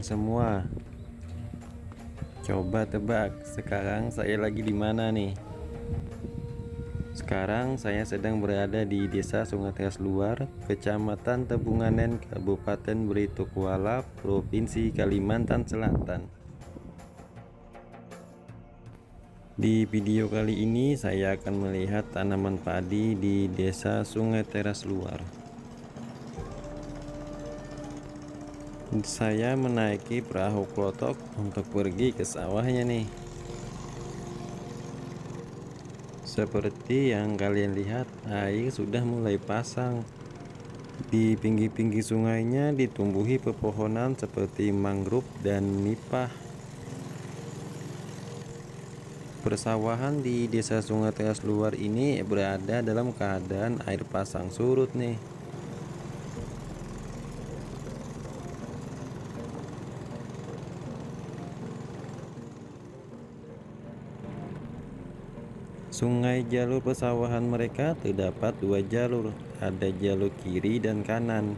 semua. Coba tebak, sekarang saya lagi di mana nih? Sekarang saya sedang berada di Desa Sungai Teras Luar, Kecamatan Tebunganen, Kabupaten Berito Kuala, Provinsi Kalimantan Selatan. Di video kali ini saya akan melihat tanaman padi di Desa Sungai Teras Luar. Saya menaiki perahu klotok untuk pergi ke sawahnya nih. Seperti yang kalian lihat, air sudah mulai pasang. Di pinggir-pinggir sungainya ditumbuhi pepohonan seperti mangrove dan nipah. Persawahan di Desa Sungai Teras Luar ini berada dalam keadaan air pasang surut nih. Sungai jalur persawahan mereka terdapat dua jalur, ada jalur kiri dan kanan.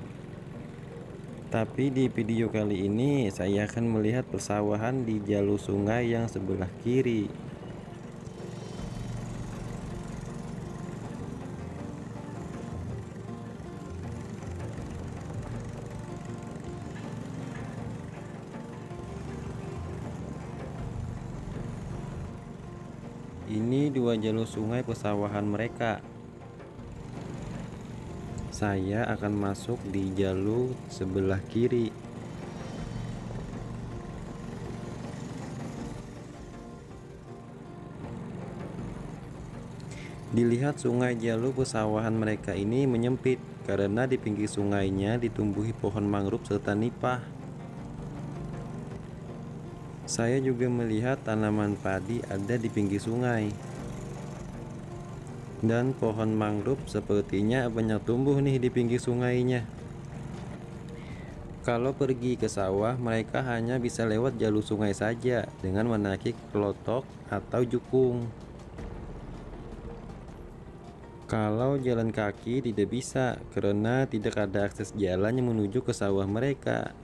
Tapi di video kali ini saya akan melihat persawahan di jalur sungai yang sebelah kiri. Ini dua jalur sungai persawahan mereka. Saya akan masuk di jalur sebelah kiri. Dilihat sungai jalur persawahan mereka ini menyempit karena di pinggir sungainya ditumbuhi pohon mangrove serta nipah. Saya juga melihat tanaman padi ada di pinggir sungai. Dan pohon mangrove sepertinya banyak tumbuh nih di pinggir sungainya. Kalau pergi ke sawah, mereka hanya bisa lewat jalur sungai saja dengan menaiki klotok atau jukung. Kalau jalan kaki tidak bisa karena tidak ada akses jalan yang menuju ke sawah mereka.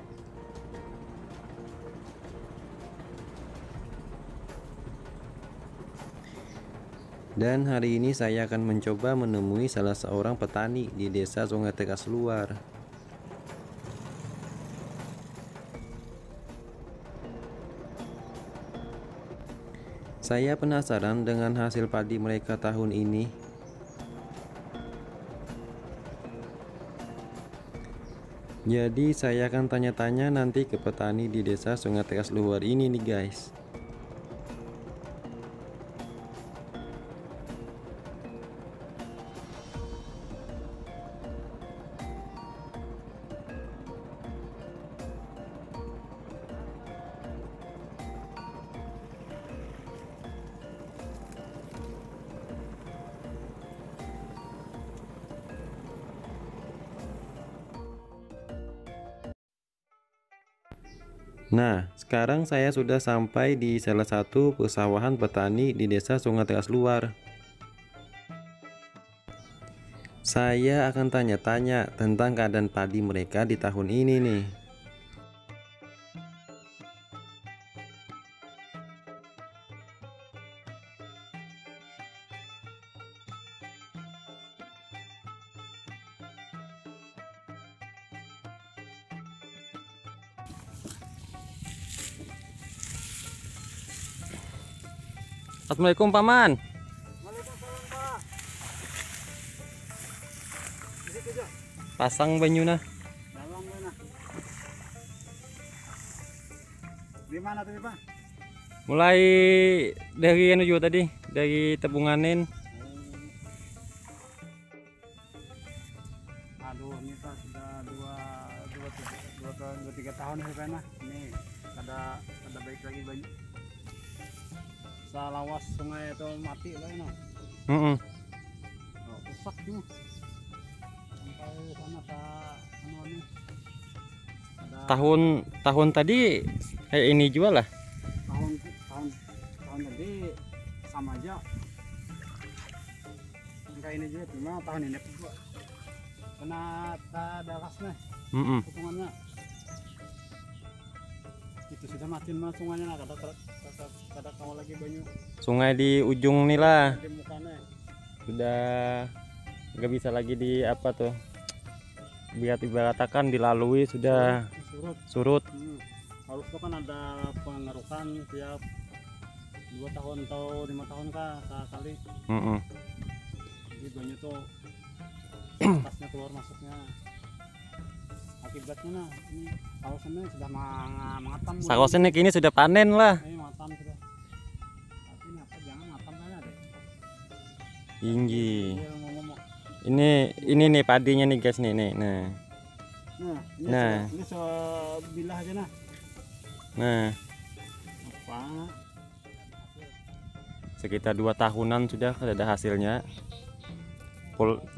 Dan hari ini saya akan mencoba menemui salah seorang petani di Desa Sungai Teras Luar. Saya penasaran dengan hasil padi mereka tahun ini. Jadi saya akan tanya-tanya nanti ke petani di Desa Sungai Teras Luar ini nih guys. Nah, sekarang saya sudah sampai di salah satu persawahan petani di Desa Sungai Teras Luar. Saya akan tanya-tanya tentang keadaan padi mereka di tahun ini nih. Assalamualaikum Paman. Waalaikumsalam, Pak. Di situ aja. Pasang banyuna. Dalam mana? Di mana tadi, Pak? Mulai dari anu juga tadi, dari Tebunganen. Aduh, ini Pak sudah dua tiga tahun ya Pak. Ini ada baik lagi banyak. Salawas sungai itu mati lah ini. Oh, rusak tuh. Sampai sana ini. Tahun tadi kayak ini juga lah. Tahun tadi sama aja. Kayak ini juga cuma tahun ini juga kena ada rasnya. Potongannya. itu sudah matiin mah sungainya nah kada kau lagi banyak Sungai di ujung nih lah. di mukanya. Sudah nggak bisa lagi di apa tuh. Biar ibaratkan dilalui sudah Surut. surut. Harus tuh kan ada pengerukan tiap 2 tahun atau 5 tahun kah sekali. Jadi banyak tuh tasnya keluar masuknya. Akibatnya nah ini kawasannya sudah mengatam. Sakosen kini sudah panen lah. Matam sudah. Tapi ini apa jangan matam kan ada. Tinggi. Dia ngomong. Ini nih padinya nih guys nih. Nah. Ini sebilah aja nah. Nah, Apa? sekitar 2 tahunan sudah ada hasilnya.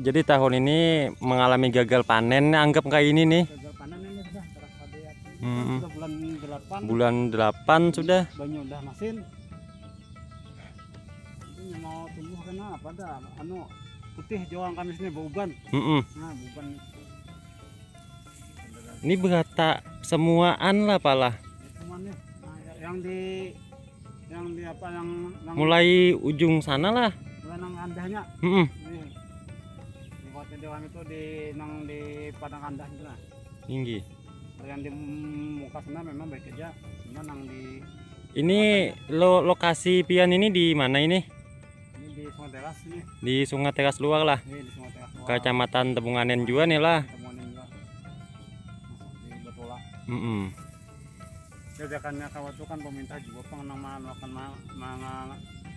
Jadi tahun ini mengalami gagal panen, anggap kayak ini nih. Gagal panen ini sudah terasa dia. Sudah bulan 8. Bulan 8 sudah. Banyak udah masin. Ini mau tumbuh kena apa dah? Anu putih jawang kami sini bauban. Nah, bauban. Ini berata semuaan lah palah. Cuman nih, nah, yang di apa yang Mulai ujung sana lah. mulai nang andahnya. Heeh. Nih. Di kota Dewang itu di padang andah itu nah. Tinggi. Yang di muka sana memang baik aja. Cuma nang di Ini lokasi pian ini di mana ini? di Sungai Teras ini. Di Sungai Teras Luar lah. Di Sungai Teras. Kecamatan Tebunganen juga nih lah. Temuan juga. Masuk di Batola. Kebijakannya kawat itu kan pemerintah juga pengen melakukan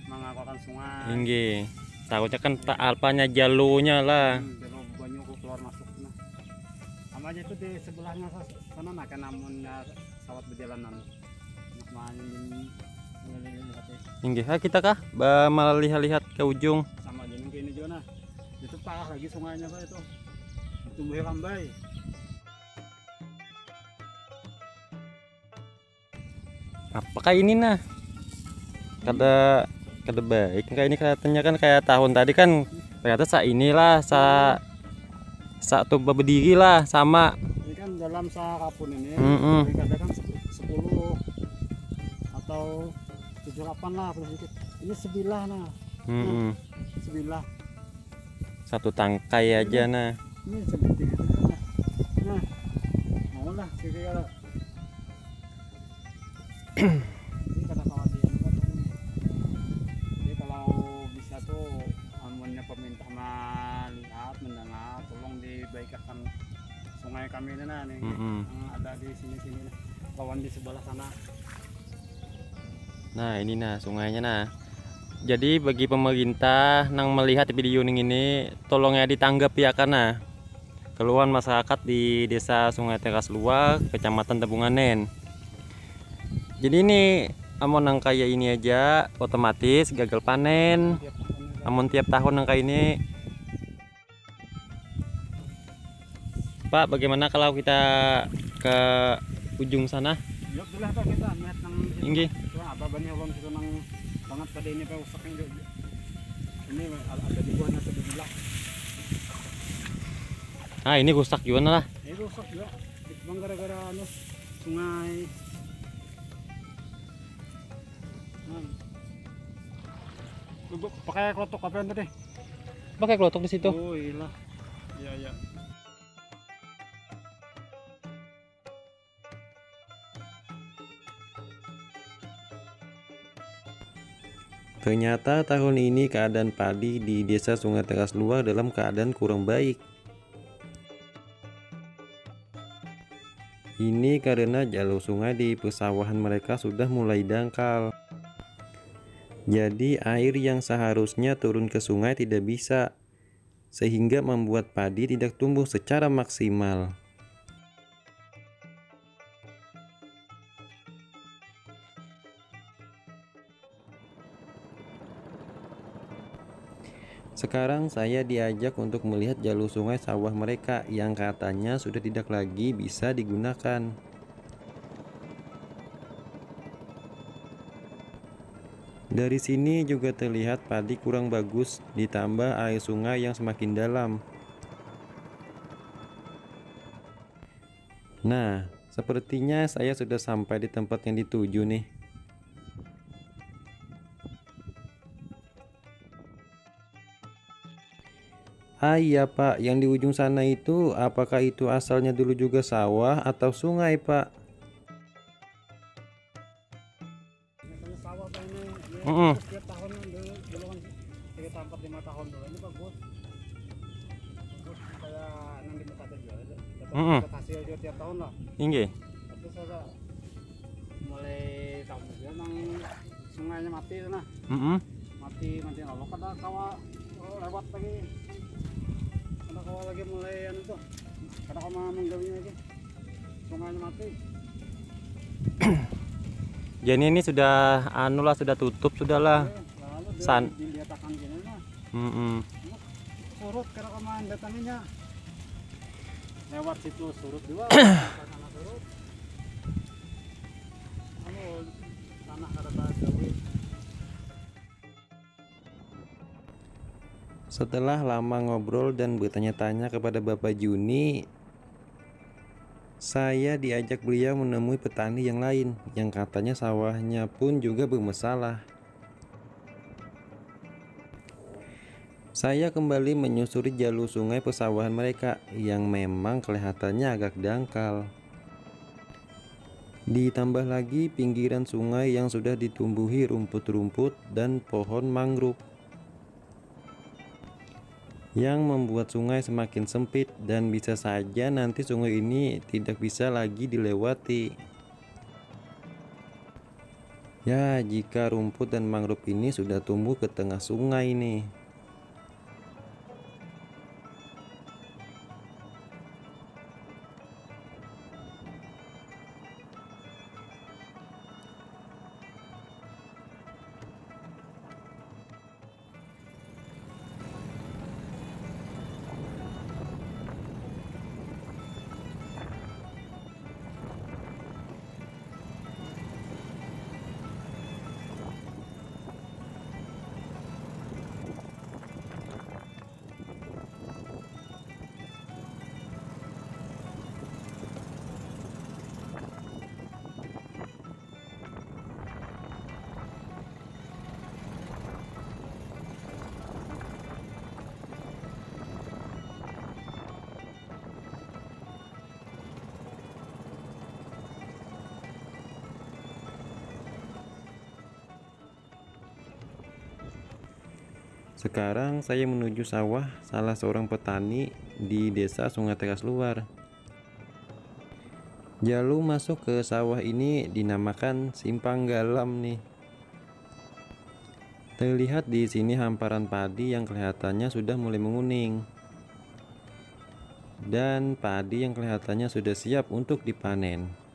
mengakukan sungai. Tinggi. Takutnya kan tak alpanya jalurnya lah. Jalur banyak keluar masuk nah. Sama aja itu di sebelahnya sana nah kan namun sawat berjalanan. Nak main Tinggi. Kita kah malah lihat-lihat ke ujung. sama aja nih ini juga nah. Itu parah lagi sungainya Pak itu. Tumbuh lambai. Apakah ini nah? Kada baik. Kayak ini kelihatannya kan kayak tahun tadi kan ternyata inilah tuh berdiri lah sama. Ini kan dalam sakapun ini. Mm-mm. Kadang kan 10 atau 7-8 lah sedikit. Ini sebilah nah. Sebilah. Satu tangkai aja nah. Ini sedikit nah. Mau lah kira-kira. Ini kata khawatir kan ini. Jadi kalau bisa tuh amunnya pemerintah melihat mendengar tolong dibaikkan sungai kami ini nah nih yang ada di sini nah. Kawan di sebelah sana. Nah ini nah sungainya nah. Jadi bagi pemerintah nang melihat video ini tolong ya ditanggapi ya karena keluhan masyarakat di desa Sungai Teras Luar, Kecamatan Tebunganen. Jadi ini amun nang kayak ini aja otomatis gagal panen. Amun tiap tahun nang kayak ini. Pak, bagaimana kalau kita ke ujung sana? Yuk dulu tuh kita lihat nang Tinggi. apa banyak orang situ nang banget pada ini pak usaknya juga. Ini ada di buahnya sebelah. Ah ini rusak gimana lah? Ini rusak juga. Bang gara-gara anu sungai. Lu pakai klotok apa yang tadi? Pakai klotok di situ. Oh iya. Iya iya. Ternyata tahun ini keadaan padi di desa Sungai Teras Luar dalam keadaan kurang baik. Ini karena jalur sungai di persawahan mereka sudah mulai dangkal. Jadi air yang seharusnya turun ke sungai tidak bisa, sehingga membuat padi tidak tumbuh secara maksimal. Sekarang saya diajak untuk melihat jalur sungai sawah mereka yang katanya sudah tidak lagi bisa digunakan. Dari sini juga terlihat padi kurang bagus, ditambah air sungai yang semakin dalam. Nah, Sepertinya saya sudah sampai di tempat yang dituju nih. Ah iya Pak, yang di ujung sana itu, apakah itu asalnya dulu juga sawah atau sungai Pak? Misalnya sawah Pak ini, dia Mm-mm. setiap tahun dulu, dulu kan 3 tahun 5 tahun dulu ini bagus. Bagus kayak yang di Bekasi juga, dapat hasil juga tiap tahun lah. Inggih. Tapi saya mulai tahun dia nang sungainya mati sana, mati lalu kada kawa lewat lagi, kada kawa lagi mulai anu tuh, kada kawa menggawinya lagi, sungainya mati. Jadi ini sudah anu lah, sudah tutup sudahlah. Lalu San. diletakkan gini lah, surut kada kawa datanginya, lewat situ surut juga, sana surut, anu tanah kada gawi. Setelah lama ngobrol dan bertanya-tanya kepada Bapak Juni, saya diajak beliau menemui petani yang lain yang katanya sawahnya pun juga bermasalah. Saya kembali menyusuri jalur sungai persawahan mereka yang memang kelihatannya agak dangkal. Ditambah lagi pinggiran sungai yang sudah ditumbuhi rumput-rumput dan pohon mangrove, yang membuat sungai semakin sempit dan bisa saja nanti sungai ini tidak bisa lagi dilewati. Ya, jika rumput dan mangrove ini sudah tumbuh ke tengah sungai nih. Sekarang saya menuju sawah salah seorang petani di desa Sungai Teras Luar. Jalur masuk ke sawah ini dinamakan Simpang Galam nih. Terlihat di sini hamparan padi yang kelihatannya sudah mulai menguning. Dan padi yang kelihatannya sudah siap untuk dipanen.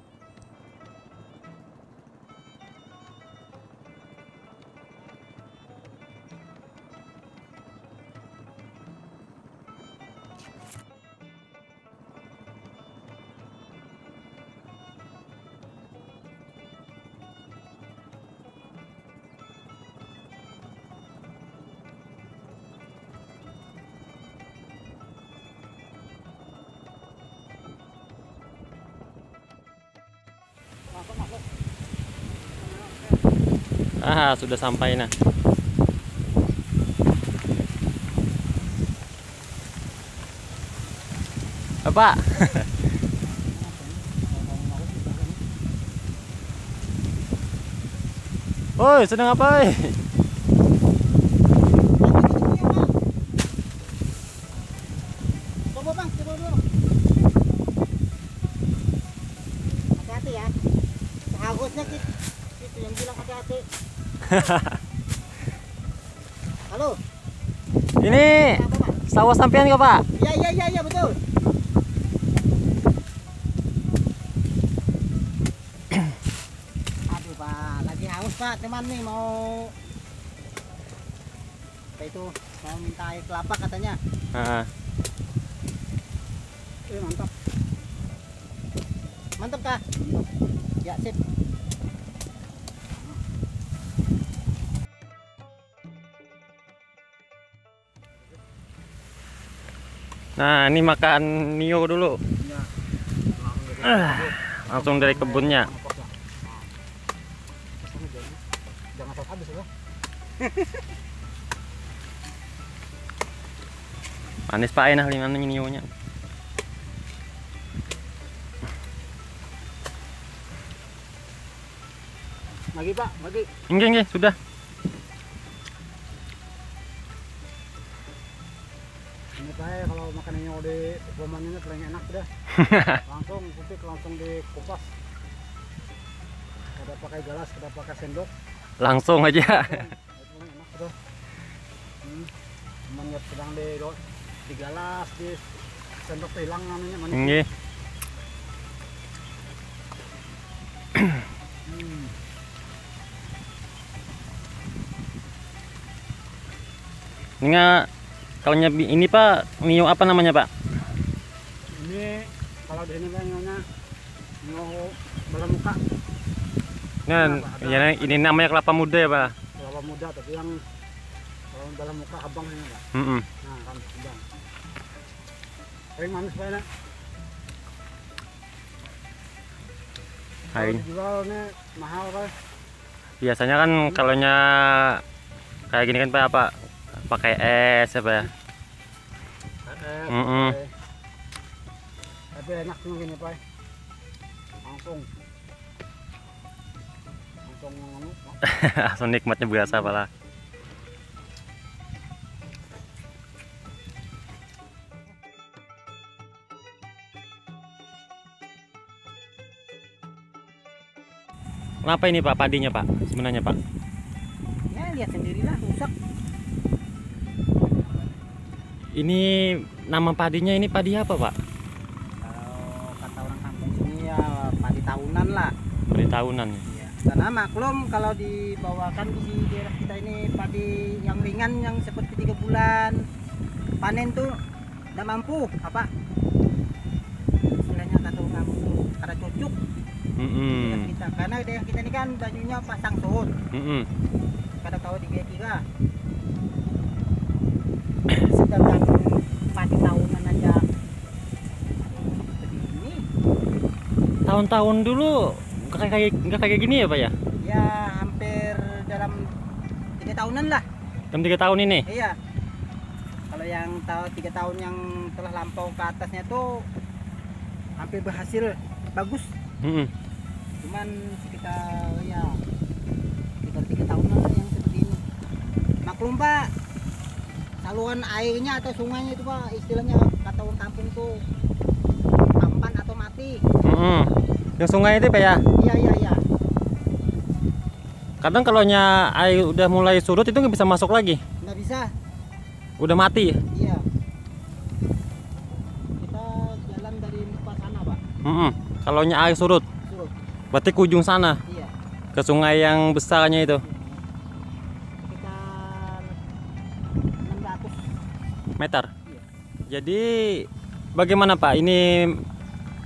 Ah, sudah sampai nah. Bapak. Woi, sedang apa? Coba bang, coba dulu. Hati-hati ya. Seharusnya itu yang bilang hati-hati. Halo. Ini sawah sampean kah, Pak? Iya betul. Aduh Pak, lagi haus Pak, teman nih mau apa itu? Mau minta air kelapa katanya. Mantap. Mantap kah? Ya sip. Nah, ini makan Nio dulu. Ya. Langsung dari kebunnya. Jangan tahu habis ya. Manis Pak, enak lima nyonya. Lagi Pak, lagi. Enggak, sudah. Ini Pak, kalau makanannya udah pemandangannya paling enak udah. Langsung putih, langsung dikupas. Kada pakai gelas, kada pakai sendok. Langsung aja. Itu paling enak udah. Menyet sedang di gelas, di sendok tuh hilang namanya manis. Nggih. Ini Pak, nio apa namanya Pak? Ini kalau di sini kan namanya nio balamuka. Nah, ini namanya kelapa muda ya Pak? Kelapa muda, tapi yang kalau balamuka abang ini Pak. Nah kan abang. Paling manis Pak enak. Kalau dijual nih mahal Pak. Biasanya kan kalau kayak gini kan Pak, apa pakai es apa ya? Tapi enak tuh gini Pak. Langsung Langsung nikmatnya berasa pala. Kenapa ini Pak padinya Pak sebenarnya Pak? Ya lihat sendirilah rusak. Ini nama padinya ini padi apa Pak? Kalau kata orang kampung sini ya padi tahunan lah. Padi tahunan. Ya. Karena maklum kalau dibawakan di daerah kita ini padi yang ringan yang seperti 3 bulan panen tuh tidak mampu apa? Istilahnya kata orang kampung tuh kada cocok. Kita. Karena daerah kita ini kan banyunya pasang surut. Kada kau dikira-kira. Sedangkan padi tahunan aja begini. Tahun-tahun dulu nggak kayak gini ya Pak ya? Ya hampir dalam 3 tahunan lah. Dalam 3 tahun ini? Iya. Kalau yang 3 tahun yang telah lampau ke atasnya tuh hampir berhasil bagus. Cuman sekitar 3 tahunan lah yang seperti ini. Maklum Pak, saluran airnya atau sungainya itu Pak, istilahnya kata orang kampung tuh tampan atau mati. Yang sungai itu Pak ya? Iya. Kadang kalau air udah mulai surut itu nggak bisa masuk lagi. Nggak bisa. Udah mati. Iya. Kita jalan dari muka sana Pak. Kalau air surut, berarti ke ujung sana. Iya. Ke sungai yang besarnya itu. Sekitar 600 meter. Iya. Jadi bagaimana Pak? Ini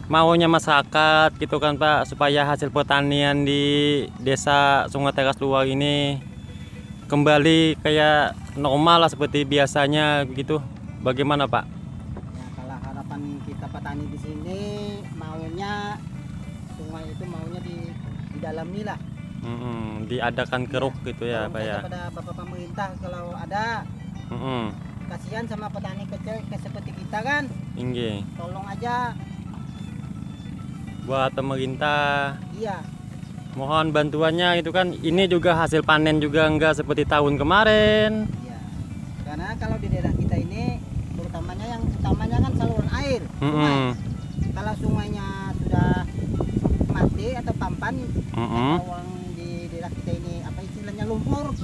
maunya masyarakat gitu kan Pak, supaya hasil pertanian di desa Sungai Teras Luar ini kembali kayak normal lah seperti biasanya begitu. Bagaimana Pak? Ya kalau harapan kita petani di sini maunya sungai itu maunya didalami lah. Diadakan keruk gitu ya Pak ya. Pada Bapak pemerintah kalau ada. Kasihan sama petani kecil seperti kita kan. Tolong aja. Buat pemerintah. Iya. Mohon bantuannya itu kan. Ini juga hasil panen juga enggak seperti tahun kemarin. Iya. Karena kalau di daerah kita ini terutamanya yang utamanya kan saluran air. Sungai. Kalau sungainya sudah mati atau tampan, atau di daerah kita ini apa istilahnya lumpur,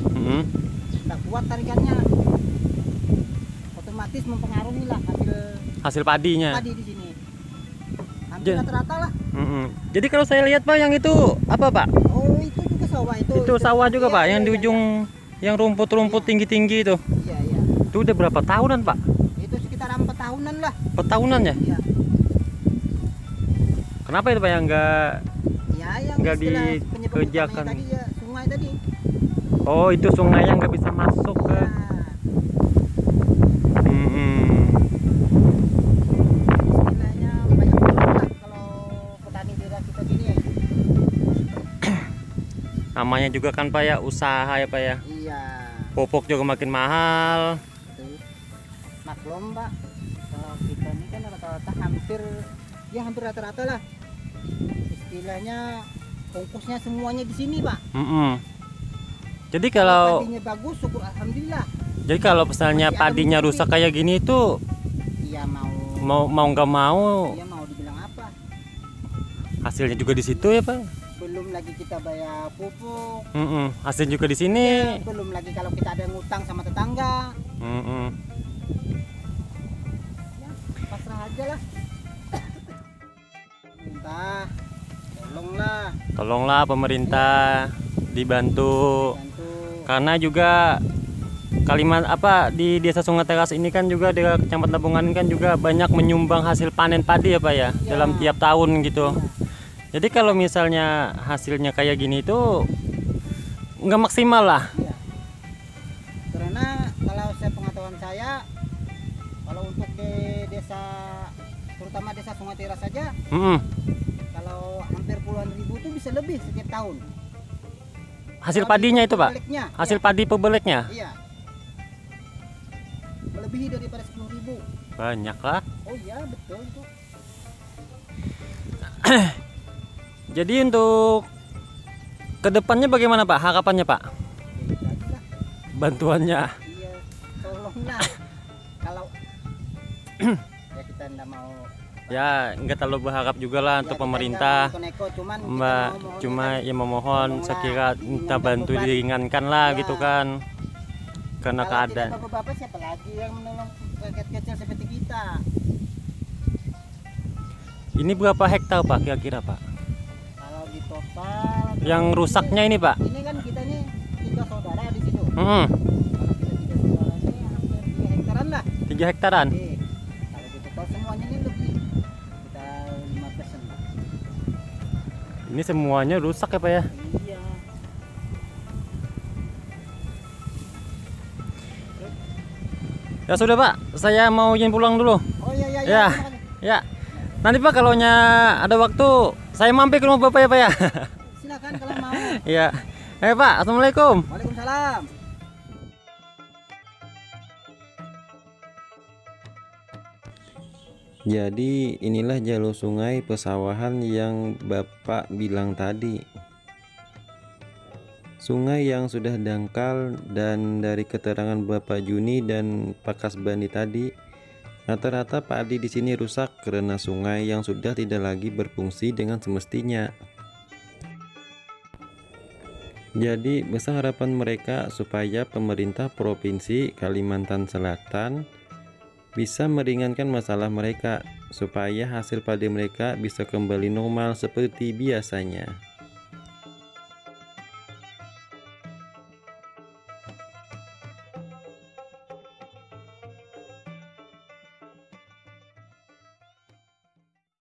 tidak kuat tarikannya, otomatis mempengaruhi lah hasil padinya. Padi di sini. Hampir rata-rata lah. Jadi kalau saya lihat Pak, yang itu apa Pak? Oh itu juga sawah itu. Itu sawah juga iya, Pak, yang iya, di ujung yang rumput-rumput tinggi-tinggi itu. Iya. Itu udah berapa tahunan Pak? Itu sekitar 4 tahunan lah. 4 tahunan ya? Iya. Kenapa itu Pak yang nggak dikerjakan? Tadi ya, sungai tadi. Oh itu sungai yang nggak bisa masuk ke. Istilahnya banyak lah kalau petani daerah kita gini Namanya juga kan Pak ya usaha ya Pak ya. Iya. Pupuk juga makin mahal. Betul. Maklum Pak, kalau kita ini kan rata-rata hampir rata-rata lah. Istilahnya ongkosnya semuanya di sini Pak. Jadi kalau padinya bagus, syukur alhamdulillah. jadi kalau misalnya Masih ada padinya bukti. rusak kayak gini itu Iya mau nggak mau iya mau dibilang apa? hasilnya juga di situ ya Pak. Belum lagi kita bayar pupuk. Hasil juga di sini. Belum lagi kalau kita ada ngutang sama tetangga. Ya, pasrah aja lah. Minta Tolonglah pemerintah dibantu. Karena juga di Desa Sungai Teras ini kan juga di Kecamatan Labungan kan juga banyak menyumbang hasil panen padi ya Pak ya, dalam tiap tahun gitu. Jadi kalau misalnya hasilnya kayak gini itu nggak maksimal lah. Iya. Karena kalau pengetahuan saya, kalau untuk di desa, terutama desa Sungai Teras saja, kalau hampir puluhan ribu itu bisa lebih setiap tahun. Hasil padinya itu Pak? Hasil padi pebeleknya? Iya. Melebihi daripada 10.000. Banyak lah. Oh iya betul itu. Jadi untuk kedepannya bagaimana Pak? Harapannya Pak? Ya, lah. Bantuannya? Iya, tolonglah. Kalau ya kita enggak mau. Ya nggak terlalu berharap juga lah untuk pemerintah. Mbak cuma ya memohon sekira minta bantu diringankan lah gitu kan. Karena keadaan. Bapak siapa lagi yang menolong rakyat kecil seperti kita? Ini berapa hektar Pak kira-kira Pak? Kalau di total yang rusaknya ini Pak? Ini kan kita nih 3 saudara di situ. Kalau kita 3 saudara ini hampir 3 hektaran lah. 3 hektaran? Kalau di total semuanya ini lebih kita 15-an lah. Ini semuanya rusak ya Pak ya? Iya. Ya sudah Pak, saya mau izin pulang dulu. Oh iya. Ya. Nanti Pak kalau ada waktu saya mampir ke rumah Bapak ya Pak ya. Silakan kalau mau. Iya. Pak, assalamualaikum. Waalaikumsalam. Jadi inilah jalur sungai pesawahan yang Bapak bilang tadi. Sungai yang sudah dangkal, dan dari keterangan Bapak Juni dan Pak Kasbani tadi, rata-rata padi di sini rusak karena sungai yang sudah tidak lagi berfungsi dengan semestinya. Jadi besar harapan mereka supaya pemerintah Provinsi Kalimantan Selatan bisa meringankan masalah mereka supaya hasil padi mereka bisa kembali normal seperti biasanya.